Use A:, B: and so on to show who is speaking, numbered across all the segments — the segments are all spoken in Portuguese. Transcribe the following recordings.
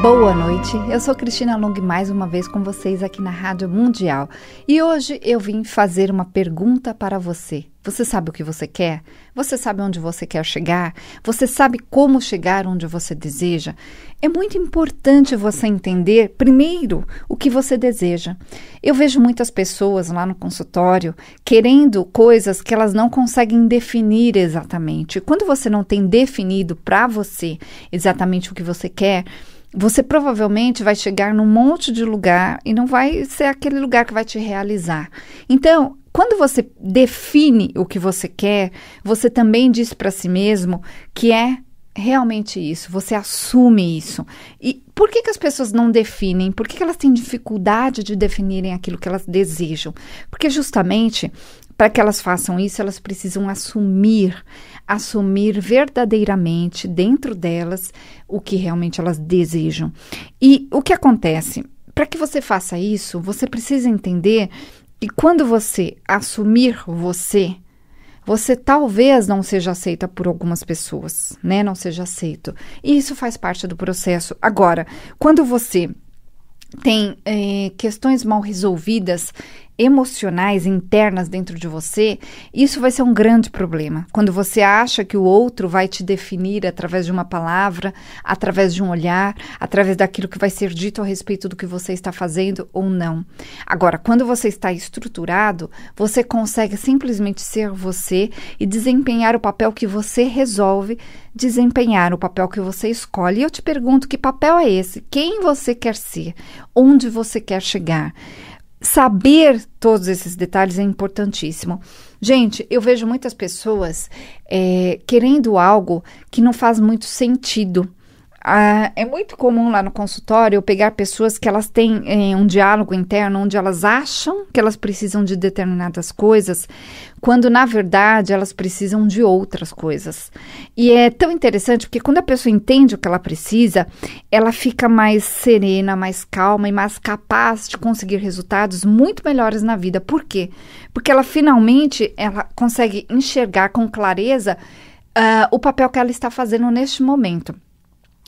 A: Boa noite, eu sou Cristina Long mais uma vez com vocês aqui na Rádio Mundial e hoje eu vim fazer uma pergunta para você. Você sabe o que você quer? Você sabe onde você quer chegar? Você sabe como chegar onde você deseja? É muito importante você entender, primeiro, o que você deseja. Eu vejo muitas pessoas lá no consultório querendo coisas que elas não conseguem definir exatamente. Quando você não tem definido para você exatamente o que você quer, você provavelmente vai chegar num monte de lugar e não vai ser aquele lugar que vai te realizar. Então, quando você define o que você quer, você também diz para si mesmo que é realmente isso, você assume isso. E por que as pessoas não definem? Por que elas têm dificuldade de definirem aquilo que elas desejam? Porque justamente para que elas façam isso, elas precisam assumir verdadeiramente dentro delas o que realmente elas desejam. E o que acontece? Para que você faça isso, você precisa entender que quando você assumir você talvez não seja aceita por algumas pessoas, né? Não seja aceito. E isso faz parte do processo. Agora, quando você tem questões mal resolvidas, emocionais, internas dentro de você, isso vai ser um grande problema. Quando você acha que o outro vai te definir através de uma palavra, através de um olhar, através daquilo que vai ser dito a respeito do que você está fazendo ou não. Agora, quando você está estruturado, você consegue simplesmente ser você e desempenhar o papel que você resolve desempenhar, o papel que você escolhe. E eu te pergunto, que papel é esse? Quem você quer ser? Onde você quer chegar? Saber todos esses detalhes é importantíssimo. Gente, eu vejo muitas pessoas querendo algo que não faz muito sentido. É muito comum lá no consultório eu pegar pessoas que elas têm um diálogo interno onde elas acham que elas precisam de determinadas coisas, quando na verdade elas precisam de outras coisas. E é tão interessante porque quando a pessoa entende o que ela precisa, ela fica mais serena, mais calma e mais capaz de conseguir resultados muito melhores na vida. Por quê? Porque ela finalmente consegue enxergar com clareza o papel que ela está fazendo neste momento.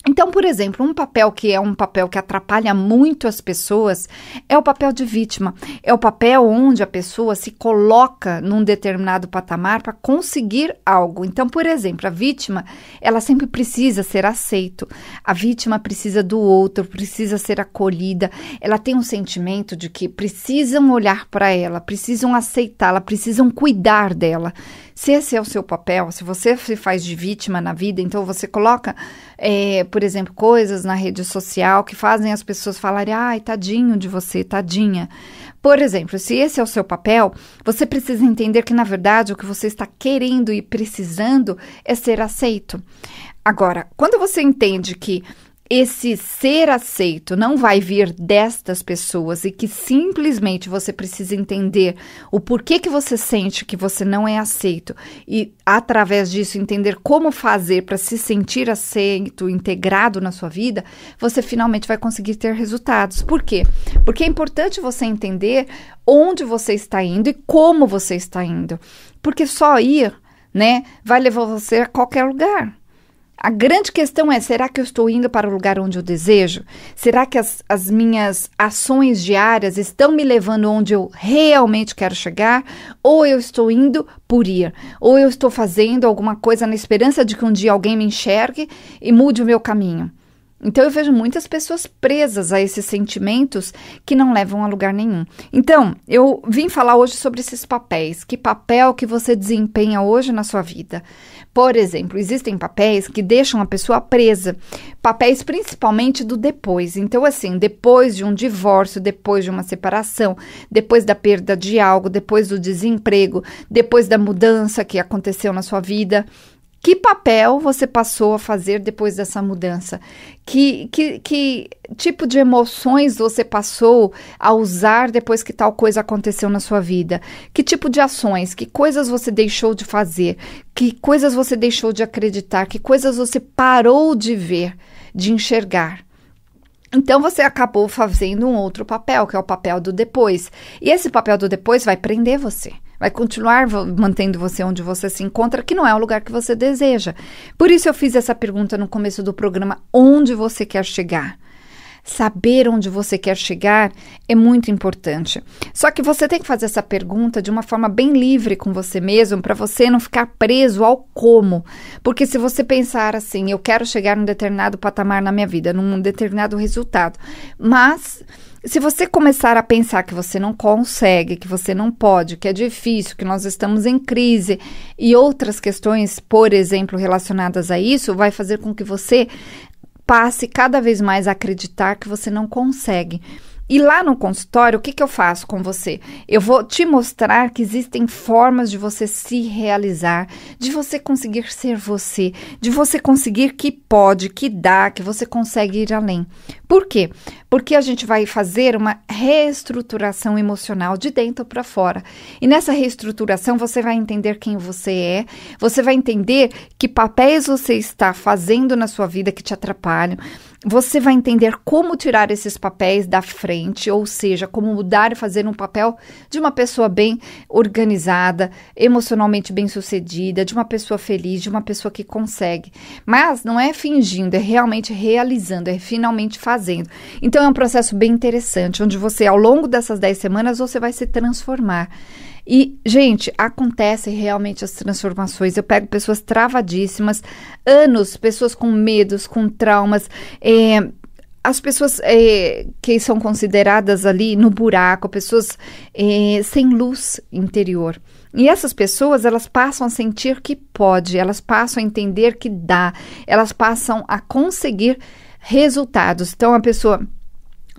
A: Então, por exemplo, um papel que é um papel que atrapalha muito as pessoas é o papel de vítima. É o papel onde a pessoa se coloca num determinado patamar para conseguir algo. Então, por exemplo, a vítima, ela sempre precisa ser aceita. A vítima precisa do outro, precisa ser acolhida. Ela tem um sentimento de que precisam olhar para ela, precisam aceitá-la, precisam cuidar dela. Se esse é o seu papel, se você se faz de vítima na vida, então você coloca, por exemplo, coisas na rede social que fazem as pessoas falarem, ai, tadinho de você, tadinha. Por exemplo, se esse é o seu papel, você precisa entender que, na verdade, o que você está querendo e precisando é ser aceito. Agora, quando você entende que esse ser aceito não vai vir destas pessoas e que simplesmente você precisa entender o porquê que você sente que você não é aceito e, através disso, entender como fazer para se sentir aceito, integrado na sua vida, você finalmente vai conseguir ter resultados. Por quê? Porque é importante você entender onde você está indo e como você está indo. Porque só ir, né, vai levar você a qualquer lugar. A grande questão é, será que eu estou indo para o lugar onde eu desejo? Será que as minhas ações diárias estão me levando onde eu realmente quero chegar? Ou eu estou indo por ir? Ou eu estou fazendo alguma coisa na esperança de que um dia alguém me enxergue e mude o meu caminho? Então, eu vejo muitas pessoas presas a esses sentimentos que não levam a lugar nenhum. Então, eu vim falar hoje sobre esses papéis. Que papel que você desempenha hoje na sua vida? Por exemplo, existem papéis que deixam a pessoa presa. Papéis principalmente do depois. Então, assim, depois de um divórcio, depois de uma separação, depois da perda de algo, depois do desemprego, depois da mudança que aconteceu na sua vida. Que papel você passou a fazer depois dessa mudança? Que tipo de emoções você passou a usar depois que tal coisa aconteceu na sua vida? Que tipo de ações? Que coisas você deixou de fazer? Que coisas você deixou de acreditar? Que coisas você parou de ver, de enxergar? Então, você acabou fazendo um outro papel, que é o papel do depois. E esse papel do depois vai prender você. Vai continuar mantendo você onde você se encontra, que não é o lugar que você deseja. Por isso eu fiz essa pergunta no começo do programa, onde você quer chegar? saber onde você quer chegar é muito importante. Só que você tem que fazer essa pergunta de uma forma bem livre com você mesmo, para você não ficar preso ao como. Porque se você pensar assim, eu quero chegar num determinado patamar na minha vida, num determinado resultado, mas se você começar a pensar que você não consegue, que você não pode, que é difícil, que nós estamos em crise e outras questões, por exemplo, relacionadas a isso, vai fazer com que você passe cada vez mais a acreditar que você não consegue. E lá no consultório, o que eu faço com você? Eu vou te mostrar que existem formas de você se realizar, de você conseguir ser você, de você conseguir que pode, que dá, que você consegue ir além. Por quê? Porque a gente vai fazer uma reestruturação emocional de dentro para fora. E nessa reestruturação você vai entender quem você vai entender que papéis você está fazendo na sua vida que te atrapalham. Você vai entender como tirar esses papéis da frente, ou seja, como mudar e fazer um papel de uma pessoa bem organizada, emocionalmente bem-sucedida, de uma pessoa feliz, de uma pessoa que consegue. Mas não é fingindo, é realmente realizando, é finalmente fazendo. Então é um processo bem interessante, onde você, ao longo dessas 10 semanas, você vai se transformar. E, gente, acontecem realmente as transformações. Eu pego pessoas travadíssimas, anos, pessoas com medos, com traumas, as pessoas que são consideradas ali no buraco, pessoas sem luz interior. E essas pessoas, elas passam a sentir que pode, elas passam a entender que dá, elas passam a conseguir resultados. Então, a pessoa,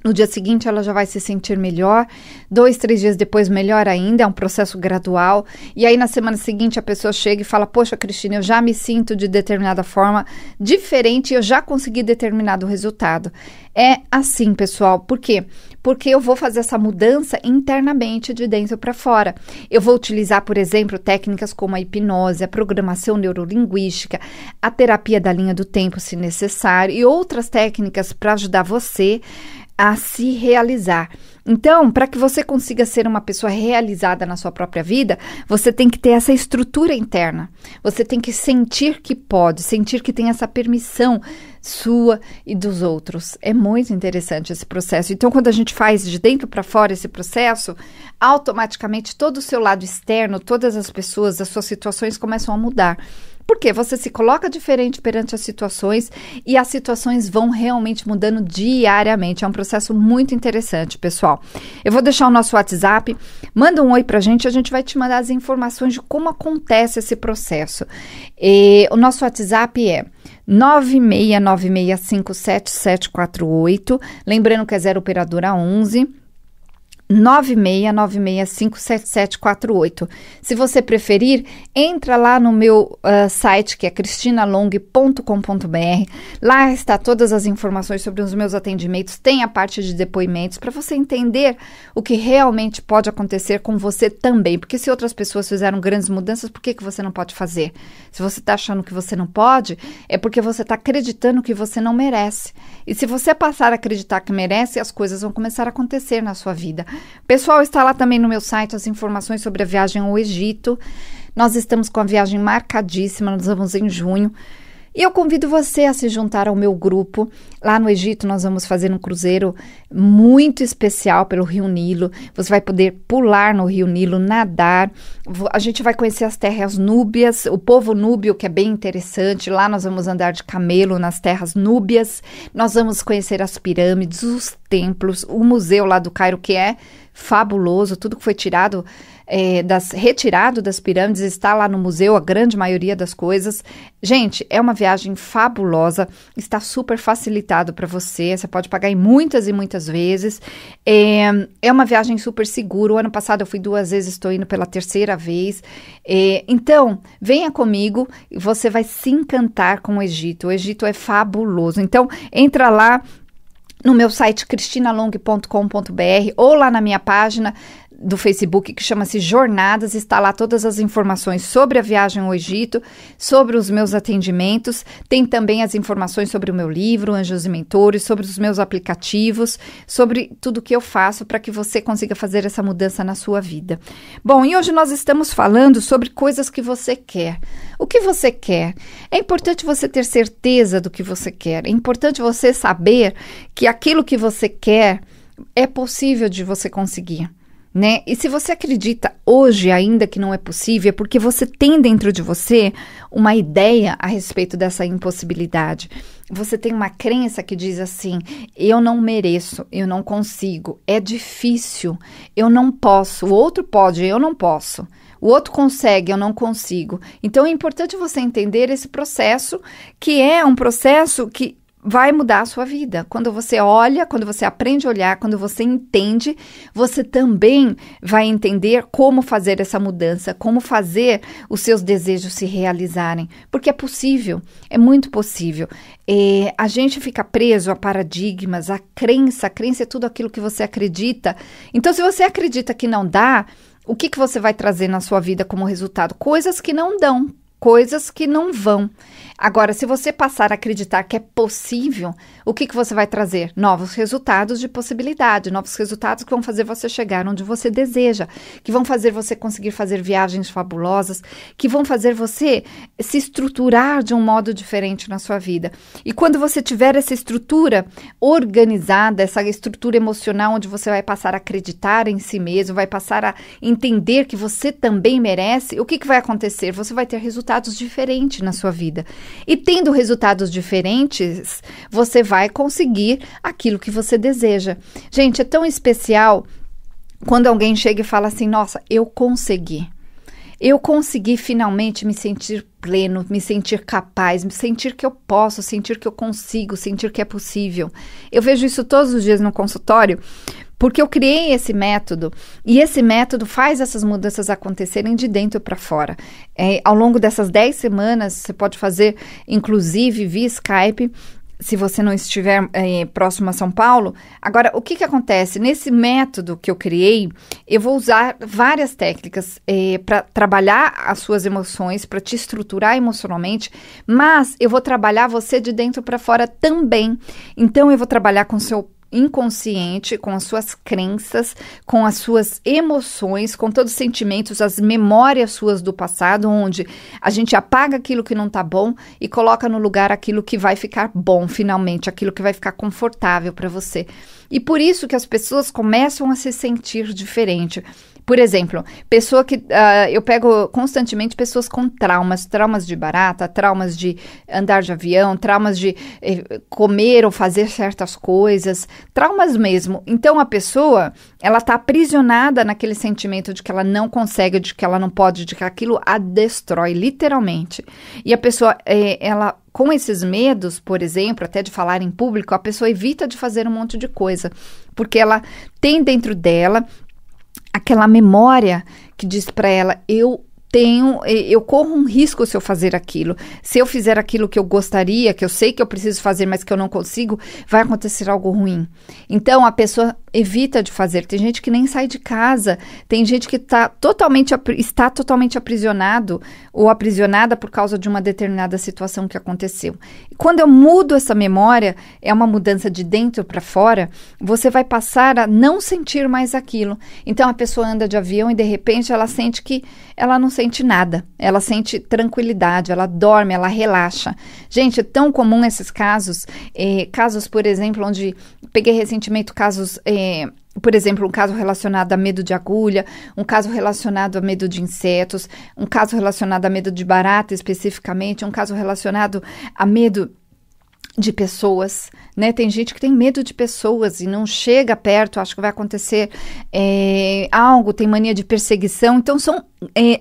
A: no dia seguinte, ela já vai se sentir melhor, 2, 3 dias depois, melhor ainda, é um processo gradual. E aí, na semana seguinte, a pessoa chega e fala, poxa, Cristina, eu já me sinto de determinada forma diferente, eu já consegui determinado resultado. É assim, pessoal. Por quê? Porque eu vou fazer essa mudança internamente, de dentro para fora. Eu vou utilizar, por exemplo, técnicas como a hipnose, a programação neurolinguística, a terapia da linha do tempo, se necessário, e outras técnicas para ajudar você a se realizar. Então, para que você consiga ser uma pessoa realizada na sua própria vida, você tem que ter essa estrutura interna. Você tem que sentir que pode, sentir que tem essa permissão sua e dos outros. É muito interessante esse processo. Então, quando a gente faz de dentro para fora esse processo, automaticamente todo o seu lado externo, todas as pessoas, as suas situações começam a mudar. Porque você se coloca diferente perante as situações e as situações vão realmente mudando diariamente. É um processo muito interessante, pessoal. Eu vou deixar o nosso WhatsApp, manda um oi pra gente, a gente vai te mandar as informações de como acontece esse processo. O nosso WhatsApp é 9696577748, lembrando que é 0 operadora 11 969657748. Se você preferir, entra lá no meu site, que é cristinalong.com.br. Lá está todas as informações sobre os meus atendimentos, tem a parte de depoimentos, para você entender o que realmente pode acontecer com você também. Porque se outras pessoas fizeram grandes mudanças, por que você não pode fazer? Se você está achando que você não pode, é porque você está acreditando que você não merece. E se você passar a acreditar que merece, as coisas vão começar a acontecer na sua vida. Pessoal, está lá também no meu site as informações sobre a viagem ao Egito. Nós estamos com a viagem marcadíssima, nós vamos em junho. E eu convido você a se juntar ao meu grupo. Lá no Egito nós vamos fazer um cruzeiro muito especial pelo Rio Nilo. Você vai poder pular no Rio Nilo, nadar. A gente vai conhecer as terras núbias, o povo núbio, que é bem interessante. Lá nós vamos andar de camelo nas terras núbias. Nós vamos conhecer as pirâmides, os templos, o museu lá do Cairo, que é fabuloso. Tudo que foi retirado das pirâmides está lá no museu, a grande maioria das coisas. Gente, é uma viagem fabulosa, está super facilitado para você, você pode pagar em muitas e muitas vezes. É uma viagem super segura. O ano passado eu fui 2 vezes, estou indo pela 3ª vez. Então, venha comigo e você vai se encantar com o Egito. O Egito é fabuloso. Então, entra lá no meu site cristinalong.com.br ou lá na minha página do Facebook que chama-se Jornadas, está lá todas as informações sobre a viagem ao Egito, sobre os meus atendimentos, tem também as informações sobre o meu livro, Anjos e Mentores, sobre os meus aplicativos, sobre tudo que eu faço para que você consiga fazer essa mudança na sua vida. Bom, e hoje nós estamos falando sobre coisas que você quer. O que você quer? É importante você ter certeza do que você quer, é importante você saber que aquilo que você quer é possível de você conseguir. Né? E se você acredita hoje ainda que não é possível, é porque você tem dentro de você uma ideia a respeito dessa impossibilidade. Você tem uma crença que diz assim: eu não mereço, eu não consigo, é difícil, eu não posso, o outro pode, eu não posso. O outro consegue, eu não consigo. Então é importante você entender esse processo, que é um processo que vai mudar a sua vida. Quando você olha, quando você aprende a olhar, quando você entende, você também vai entender como fazer essa mudança, como fazer os seus desejos se realizarem. Porque é possível, é muito possível. A gente fica preso a paradigmas, a crença é tudo aquilo que você acredita. Então, se você acredita que não dá, o que você vai trazer na sua vida como resultado? Coisas que não dão, coisas que não vão. Agora, se você passar a acreditar que é possível, o que você vai trazer? Novos resultados de possibilidade, novos resultados que vão fazer você chegar onde você deseja, que vão fazer você conseguir fazer viagens fabulosas, que vão fazer você se estruturar de um modo diferente na sua vida. E quando você tiver essa estrutura organizada, essa estrutura emocional onde você vai passar a acreditar em si mesmo, vai passar a entender que você também merece, o que vai acontecer? Você vai ter resultados diferentes na sua vida. E tendo resultados diferentes, você vai conseguir aquilo que você deseja. Gente, é tão especial quando alguém chega e fala assim: nossa, eu consegui. Eu consegui finalmente me sentir pleno, me sentir capaz, me sentir que eu posso, sentir que eu consigo, sentir que é possível. Eu vejo isso todos os dias no consultório, porque eu criei esse método, e esse método faz essas mudanças acontecerem de dentro para fora. Ao longo dessas 10 semanas, você pode fazer, inclusive, via Skype, se você não estiver próximo a São Paulo. Agora, o que acontece? Nesse método que eu criei, eu vou usar várias técnicas para trabalhar as suas emoções, para te estruturar emocionalmente, mas eu vou trabalhar você de dentro para fora também. Então, eu vou trabalhar com o seu inconsciente, com as suas crenças, com as suas emoções, com todos os sentimentos, as memórias suas do passado, onde a gente apaga aquilo que não tá bom e coloca no lugar aquilo que vai ficar bom, finalmente, aquilo que vai ficar confortável para você. E por isso que as pessoas começam a se sentir diferente. Por exemplo, pessoa que eu pego constantemente pessoas com traumas de barata, traumas de andar de avião, traumas de comer ou fazer certas coisas, traumas mesmo. Então a pessoa, ela está aprisionada naquele sentimento de que ela não consegue, de que ela não pode, de que aquilo a destrói, literalmente. E a pessoa, ela, com esses medos, por exemplo, até de falar em público, a pessoa evita de fazer um monte de coisa, porque ela tem dentro dela aquela memória que diz para ela: eu corro um risco se eu fazer aquilo. Se eu fizer aquilo que eu gostaria, que eu sei que eu preciso fazer, mas que eu não consigo, vai acontecer algo ruim. Então, a pessoa evita de fazer. Tem gente que nem sai de casa, tem gente que está totalmente aprisionado ou aprisionada por causa de uma determinada situação que aconteceu. E quando eu mudo essa memória, é uma mudança de dentro para fora, você vai passar a não sentir mais aquilo. Então, a pessoa anda de avião e, de repente, ela sente que ela não sente nada, ela sente tranquilidade, ela dorme, ela relaxa. Gente, é tão comum esses casos, por exemplo, onde peguei recentemente casos, por exemplo, um caso relacionado a medo de agulha, um caso relacionado a medo de insetos, um caso relacionado a medo de barata especificamente, um caso relacionado a medo de pessoas, né? Tem gente que tem medo de pessoas e não chega perto, acha que vai acontecer algo, tem mania de perseguição. Então, são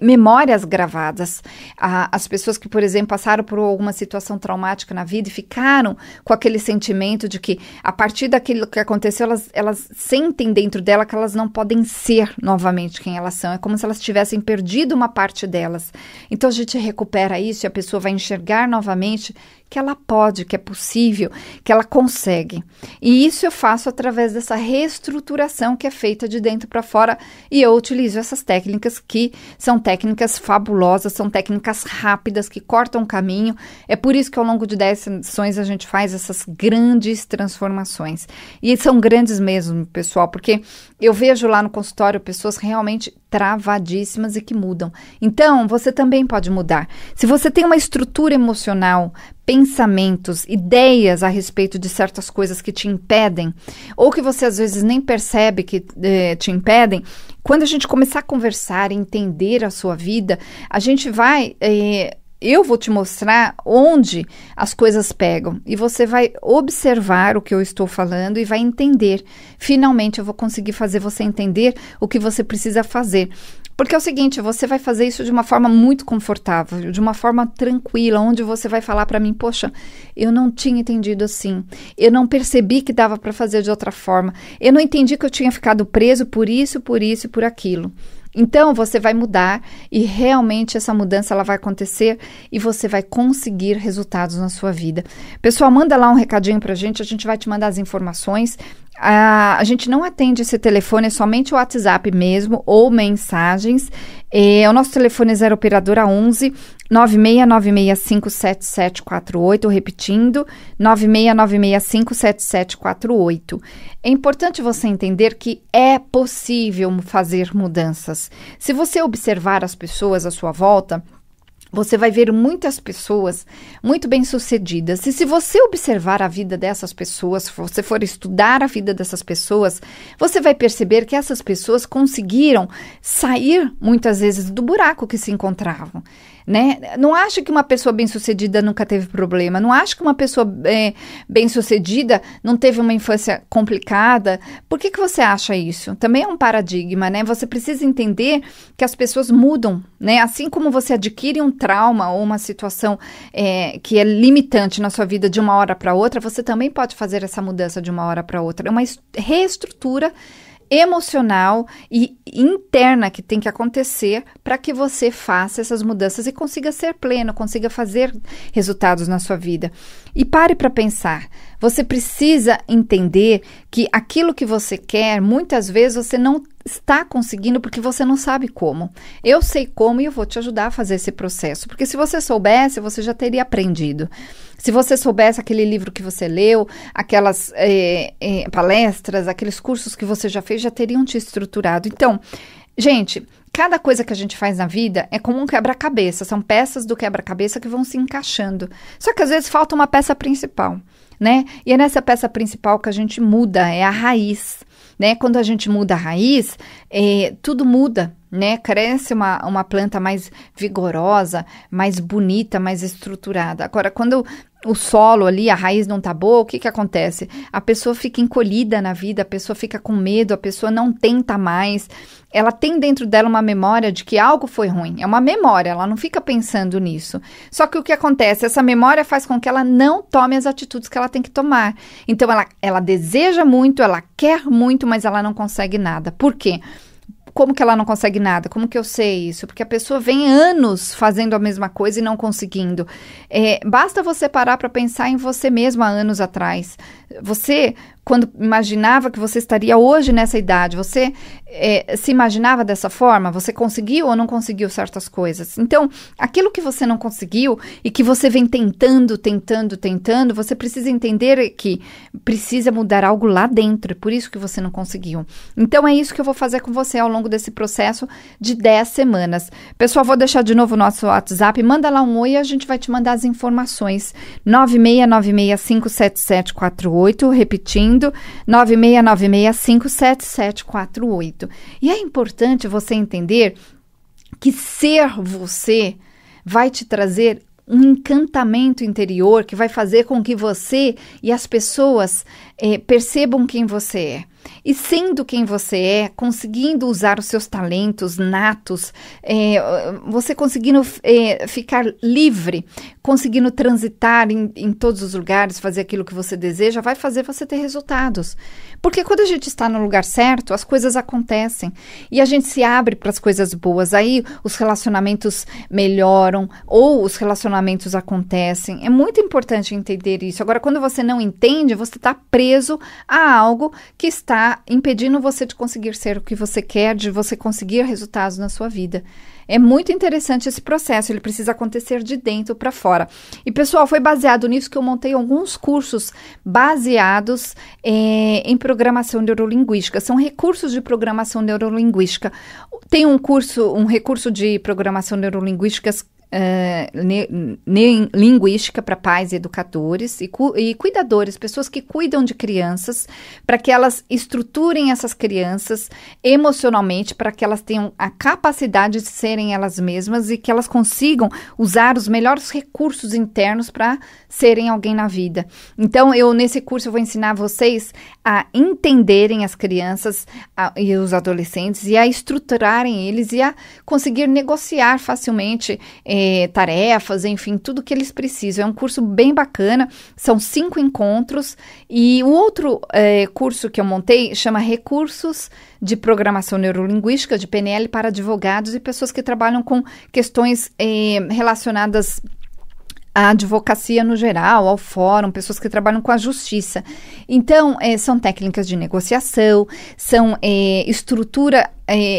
A: memórias gravadas. As pessoas que, por exemplo, passaram por alguma situação traumática na vida e ficaram com aquele sentimento de que, a partir daquilo que aconteceu, elas sentem dentro dela que elas não podem ser novamente quem elas são. É como se elas tivessem perdido uma parte delas. Então, a gente recupera isso e a pessoa vai enxergar novamente que ela pode, que é possível, que ela consegue. E isso eu faço através dessa reestruturação que é feita de dentro para fora, e eu utilizo essas técnicas que são técnicas fabulosas, são técnicas rápidas, que cortam o caminho. É por isso que ao longo de 10 sessões a gente faz essas grandes transformações. E são grandes mesmo, pessoal, porque eu vejo lá no consultório pessoas realmente travadíssimas e que mudam. Então, você também pode mudar. Se você tem uma estrutura emocional, pensamentos, ideias a respeito de certas coisas que te impedem, ou que você às vezes nem percebe que te impedem, quando a gente começar a conversar e entender a sua vida, a gente vai... eu vou te mostrar onde as coisas pegam e você vai observar o que eu estou falando e vai entender. Finalmente eu vou conseguir fazer você entender o que você precisa fazer. Porque é o seguinte, você vai fazer isso de uma forma muito confortável, de uma forma tranquila, onde você vai falar para mim, poxa, eu não tinha entendido assim, eu não percebi que dava para fazer de outra forma, eu não entendi que eu tinha ficado preso por isso, por isso e por aquilo. Então, você vai mudar e realmente essa mudança ela vai acontecer e você vai conseguir resultados na sua vida. Pessoal, manda lá um recadinho pra gente, a gente vai te mandar as informações. A gente não atende esse telefone, é somente o WhatsApp mesmo ou mensagens. O nosso telefone é 0 operadora 11 969657748, repetindo, 969657748. É importante você entender que é possível fazer mudanças. Se você observar as pessoas à sua volta, você vai ver muitas pessoas muito bem-sucedidas. E se você observar a vida dessas pessoas, se você for estudar a vida dessas pessoas, você vai perceber que essas pessoas conseguiram sair muitas vezes do buraco que se encontravam. Né? Não acha que uma pessoa bem-sucedida nunca teve problema, não acha que uma pessoa bem-sucedida não teve uma infância complicada. Por que você acha isso? Também é um paradigma, né? Você precisa entender que as pessoas mudam, né? Assim como você adquire um trauma ou uma situação que é limitante na sua vida de uma hora para outra, você também pode fazer essa mudança de uma hora para outra. É uma reestrutura emocional e interna que tem que acontecer para que você faça essas mudanças e consiga ser pleno, consiga fazer resultados na sua vida. E pare para pensar, você precisa entender que aquilo que você quer, muitas vezes você não está conseguindo porque você não sabe como. Eu sei como e eu vou te ajudar a fazer esse processo, porque se você soubesse, você já teria aprendido. Se você soubesse aquele livro que você leu, aquelas palestras, aqueles cursos que você já fez, já teriam te estruturado. Então, gente, cada coisa que a gente faz na vida é como um quebra-cabeça. São peças do quebra-cabeça que vão se encaixando. Só que às vezes falta uma peça principal, né? E é nessa peça principal que a gente muda, é a raiz, né? Quando a gente muda a raiz, tudo muda, né? Cresce uma planta mais vigorosa, mais bonita, mais estruturada. Agora, quando o solo ali, a raiz não tá boa, o que acontece? A pessoa fica encolhida na vida, a pessoa fica com medo, a pessoa não tenta mais. Ela tem dentro dela uma memória de que algo foi ruim. É uma memória, ela não fica pensando nisso. Só que o que acontece? Essa memória faz com que ela não tome as atitudes que ela tem que tomar. Então, ela deseja muito, ela quer muito, mas ela não consegue nada. Por quê? Como que ela não consegue nada? Como que eu sei isso? Porque a pessoa vem anos fazendo a mesma coisa e não conseguindo. Basta você parar para pensar em você mesmo há anos atrás. Você, quando imaginava que você estaria hoje nessa idade, você se imaginava dessa forma? Você conseguiu ou não conseguiu certas coisas? Então, aquilo que você não conseguiu e que você vem tentando, você precisa entender que precisa mudar algo lá dentro. É por isso que você não conseguiu. Então, é isso que eu vou fazer com você ao longo desse processo de 10 semanas. Pessoal, vou deixar de novo o nosso WhatsApp. Manda lá um oi e a gente vai te mandar as informações. 969657748. Repetindo, 969657748. E é importante você entender que ser você vai te trazer um encantamento interior que vai fazer com que você e as pessoas percebam quem você é. E sendo quem você é, conseguindo usar os seus talentos natos, você conseguindo ficar livre, conseguindo transitar em todos os lugares, fazer aquilo que você deseja, vai fazer você ter resultados. Porque quando a gente está no lugar certo, as coisas acontecem. E a gente se abre para as coisas boas. Aí os relacionamentos melhoram ou os relacionamentos acontecem. É muito importante entender isso. Agora, quando você não entende, você está preso a algo que está impedindo você de conseguir ser o que você quer, de você conseguir resultados na sua vida. É muito interessante esse processo, ele precisa acontecer de dentro para fora. E, pessoal, foi baseado nisso que eu montei alguns cursos baseados em programação neurolinguística. São recursos de programação neurolinguística. Tem um recurso de programação neurolinguística linguística para pais e educadores e cuidadores, pessoas que cuidam de crianças, para que elas estruturem essas crianças emocionalmente, para que elas tenham a capacidade de serem elas mesmas e que elas consigam usar os melhores recursos internos para serem alguém na vida. Então, nesse curso eu vou ensinar vocês a entenderem as crianças e os adolescentes e a estruturarem eles e a conseguir negociar facilmente tarefas, enfim, tudo que eles precisam. É um curso bem bacana, são 5 encontros e o outro curso que eu montei chama Recursos de Programação Neurolinguística, de PNL para advogados e pessoas que trabalham com questões relacionadas à advocacia no geral, ao fórum, pessoas que trabalham com a justiça. Então, são técnicas de negociação, são estrutura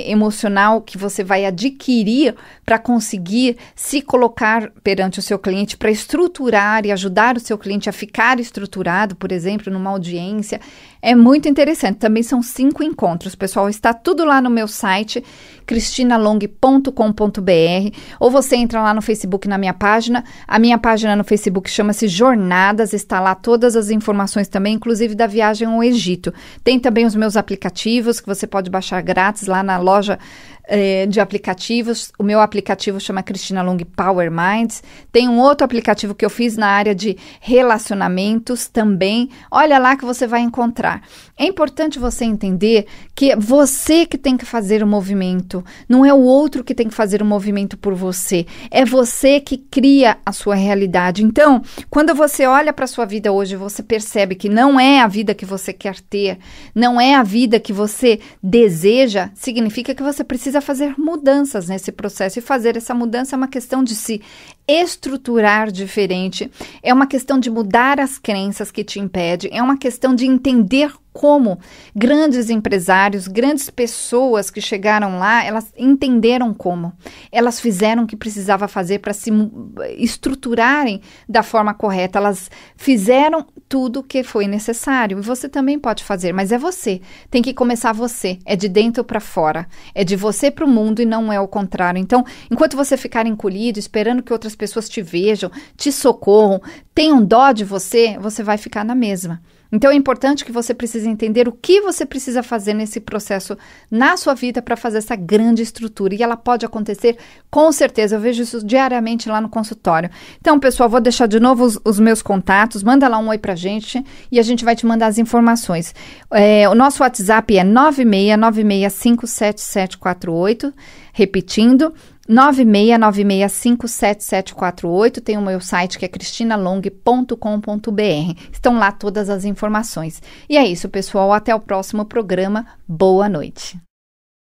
A: emocional que você vai adquirir para conseguir se colocar perante o seu cliente, para estruturar e ajudar o seu cliente a ficar estruturado, por exemplo, numa audiência. É muito interessante. Também são 5 encontros, pessoal. Está tudo lá no meu site, cristinalong.com.br, ou você entra lá no Facebook na minha página. A minha página no Facebook chama-se Jornadas, está lá todas as informações também, inclusive da viagem ao Egito. Tem também os meus aplicativos que você pode baixar grátis lá na loja de aplicativos. O meu aplicativo chama Cristina Long Power Minds. Tem um outro aplicativo que eu fiz na área de relacionamentos também. Olha lá que você vai encontrar. É importante você entender que é você que tem que fazer o movimento, não é o outro que tem que fazer o movimento por você. É você que cria a sua realidade. Então, quando você olha para a sua vida hoje, você percebe que não é a vida que você quer ter, não é a vida que você deseja, significa que você precisa fazer mudanças nesse processo. E fazer essa mudança é uma questão de se estruturar diferente, é uma questão de mudar as crenças que te impedem, é uma questão de entender como grandes empresários, grandes pessoas que chegaram lá, elas entenderam como. Elas fizeram o que precisava fazer para se estruturarem da forma correta. Elas fizeram tudo o que foi necessário. E você também pode fazer, mas é você. Tem que começar você. É de dentro para fora. É de você para o mundo e não é o contrário. Então, enquanto você ficar encolhido, esperando que outras pessoas te vejam, te socorram, tenham dó de você, você vai ficar na mesma. Então, é importante que você precise entender o que você precisa fazer nesse processo na sua vida para fazer essa grande estrutura. E ela pode acontecer com certeza. Eu vejo isso diariamente lá no consultório. Então, pessoal, vou deixar de novo os meus contatos. Manda lá um oi pra gente e a gente vai te mandar as informações. O nosso WhatsApp é 9696577748. Repetindo, 9696577748, tem o meu site que é cristinalong.com.br. Estão lá todas as informações. E é isso, pessoal. Até o próximo programa. Boa noite.